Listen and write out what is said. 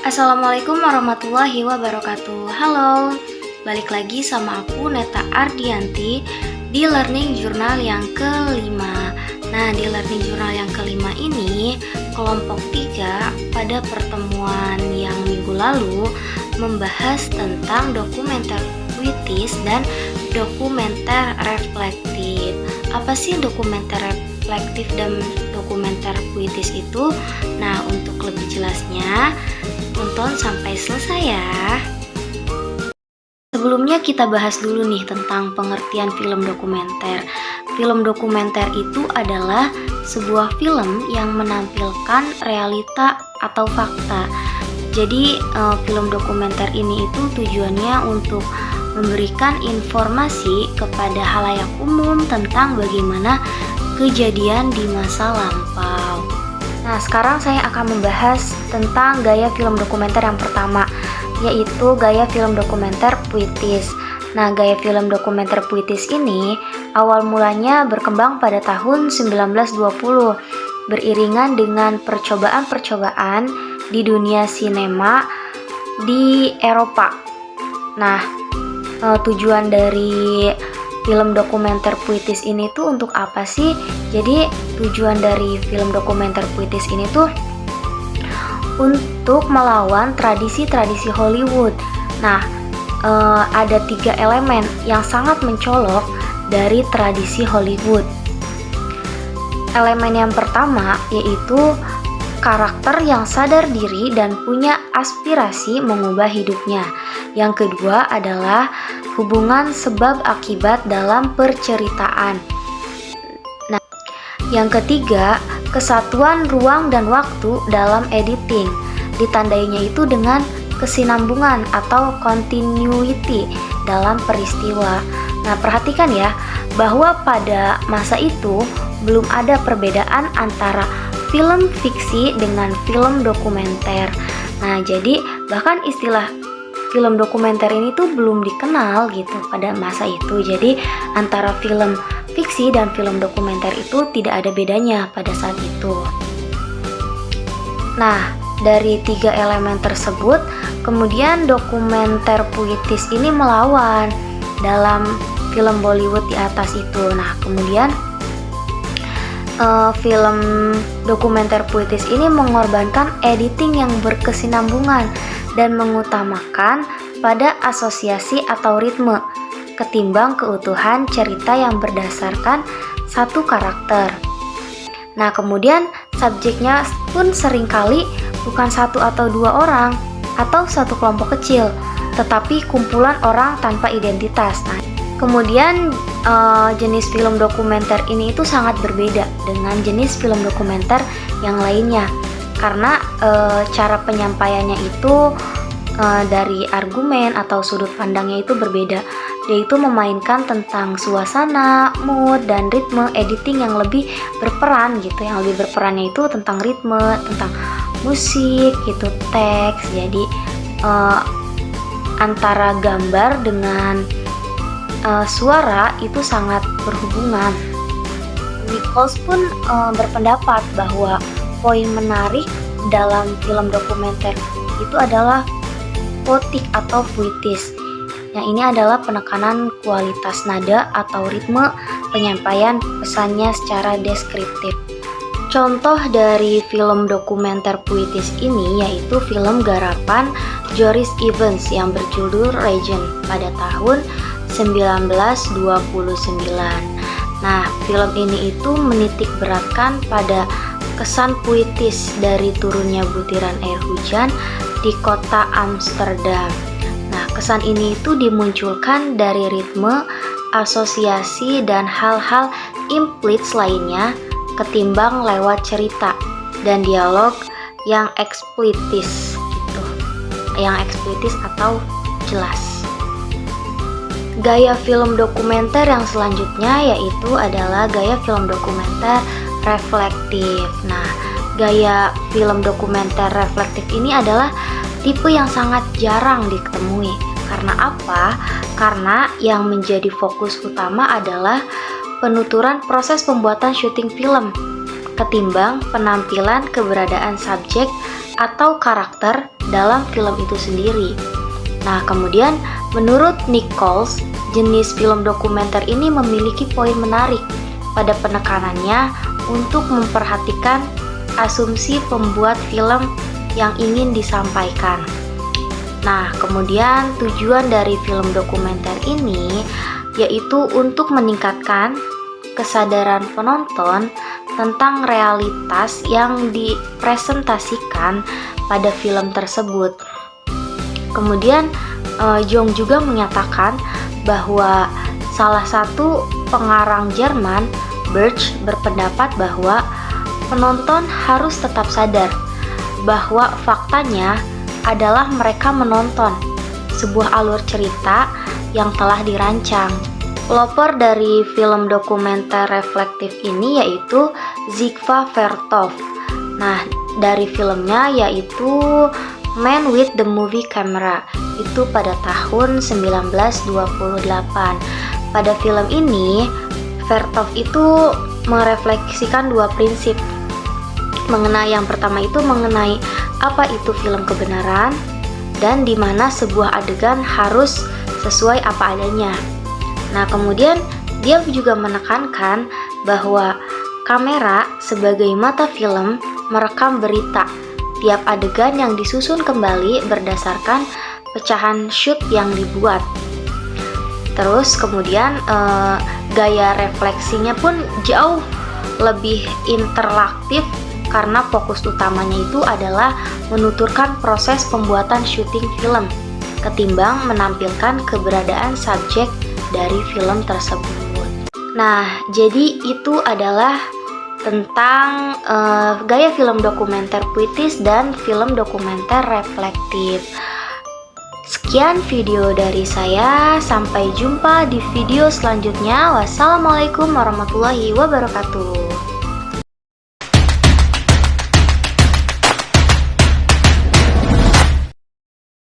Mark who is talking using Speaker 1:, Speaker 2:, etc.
Speaker 1: Assalamualaikum warahmatullahi wabarakatuh. Halo, balik lagi sama aku Neta Ardianti di Learning Journal yang kelima. Nah, di Learning Journal yang kelima ini, kelompok 3 pada pertemuan yang minggu lalu membahas tentang dokumenter puitis dan dokumenter reflektif. Apa sih dokumenter reflektif dan dokumenter puitis itu? Nah, untuk lebih jelasnya, tonton sampai selesai ya. Sebelumnya kita bahas dulu nih tentang pengertian film dokumenter. Film dokumenter itu adalah sebuah film yang menampilkan realita atau fakta. Jadi film dokumenter ini itu tujuannya untuk memberikan informasi kepada halayak umum tentang bagaimana kejadian di masa lampau. Nah, sekarang saya akan membahas tentang gaya film dokumenter yang pertama, yaitu gaya film dokumenter puitis. Nah, gaya film dokumenter puitis ini awal mulanya berkembang pada tahun 1920, beriringan dengan percobaan-percobaan di dunia sinema di Eropa. Nah, tujuan dari film dokumenter puitis ini tuh untuk apa sih? Jadi tujuan dari film dokumenter puitis ini tuh untuk melawan tradisi-tradisi Hollywood. Nah, ada 3 elemen yang sangat mencolok dari tradisi Hollywood. Elemen yang pertama yaitu karakter yang sadar diri dan punya aspirasi mengubah hidupnya. Yang kedua adalah hubungan sebab akibat dalam perceritaan. Nah, yang ketiga, kesatuan ruang dan waktu dalam editing. Ditandainya itu dengan kesinambungan atau continuity dalam peristiwa. Nah, perhatikan ya, bahwa pada masa itu belum ada perbedaan antara film fiksi dengan film dokumenter. Nah, jadi bahkan istilah film dokumenter ini tuh belum dikenal gitu pada masa itu. Jadi antara film fiksi dan film dokumenter itu tidak ada bedanya pada saat itu. Nah, dari 3 elemen tersebut, kemudian dokumenter puitis ini melawan dalam film Bollywood di atas itu. Nah, kemudian film dokumenter puitis ini mengorbankan editing yang berkesinambungan dan mengutamakan pada asosiasi atau ritme ketimbang keutuhan cerita yang berdasarkan satu karakter. Nah, kemudian subjeknya pun seringkali bukan 1 atau 2 orang atau satu kelompok kecil, tetapi kumpulan orang tanpa identitas. Nah, kemudian jenis film dokumenter ini itu sangat berbeda dengan jenis film dokumenter yang lainnya karena cara penyampaiannya itu dari argumen atau sudut pandangnya itu berbeda. Dia itu memainkan tentang suasana, mood, dan ritme editing yang lebih berperan gitu. Yang lebih berperannya itu tentang ritme, tentang musik gitu, teks. Jadi antara gambar dengan suara itu sangat berhubungan. Nichols pun berpendapat bahwa poin menarik dalam film dokumenter itu adalah poetik atau puitis. Yang ini adalah penekanan kualitas nada atau ritme penyampaian pesannya secara deskriptif. Contoh dari film dokumenter puitis ini yaitu film garapan Joris Ivens yang berjudul Regent pada tahun 1929. Nah, film ini itu menitik beratkan pada kesan puitis dari turunnya butiran air hujan di kota Amsterdam. Nah, kesan ini itu dimunculkan dari ritme, asosiasi, dan hal-hal implits lainnya ketimbang lewat cerita dan dialog yang eksplitis gitu. Yang eksplitis atau jelas. Gaya film dokumenter yang selanjutnya yaitu adalah gaya film dokumenter reflektif. Nah, gaya film dokumenter reflektif ini adalah tipe yang sangat jarang ditemui. Karena apa? Karena yang menjadi fokus utama adalah penuturan proses pembuatan syuting film ketimbang penampilan keberadaan subjek atau karakter dalam film itu sendiri. Nah, kemudian menurut Nichols, jenis film dokumenter ini memiliki poin menarik pada penekanannya untuk memperhatikan asumsi pembuat film yang ingin disampaikan. Nah, kemudian tujuan dari film dokumenter ini yaitu untuk meningkatkan kesadaran penonton tentang realitas yang dipresentasikan pada film tersebut. Kemudian Jung juga menyatakan bahwa salah satu pengarang Jerman, Birch, berpendapat bahwa penonton harus tetap sadar bahwa faktanya adalah mereka menonton sebuah alur cerita yang telah dirancang. Pelopor dari film dokumenter reflektif ini yaitu Zygmunt Vertov. Nah, dari filmnya yaitu Man with the Movie Camera, itu pada tahun 1928. Pada film ini, Vertov itu merefleksikan dua prinsip. Yang pertama itu mengenai apa itu film kebenaran dan di mana sebuah adegan harus sesuai apa adanya. Nah, kemudian dia juga menekankan bahwa kamera sebagai mata film merekam berita. Tiap adegan yang disusun kembali berdasarkan pecahan shoot yang dibuat. Terus kemudian gaya refleksinya pun jauh lebih interaktif karena fokus utamanya itu adalah menuturkan proses pembuatan syuting film ketimbang menampilkan keberadaan subjek dari film tersebut. Nah, jadi itu adalah tentang gaya film dokumenter puitis dan film dokumenter reflektif. Sekian video dari saya, sampai jumpa di video selanjutnya. Wassalamualaikum warahmatullahi wabarakatuh.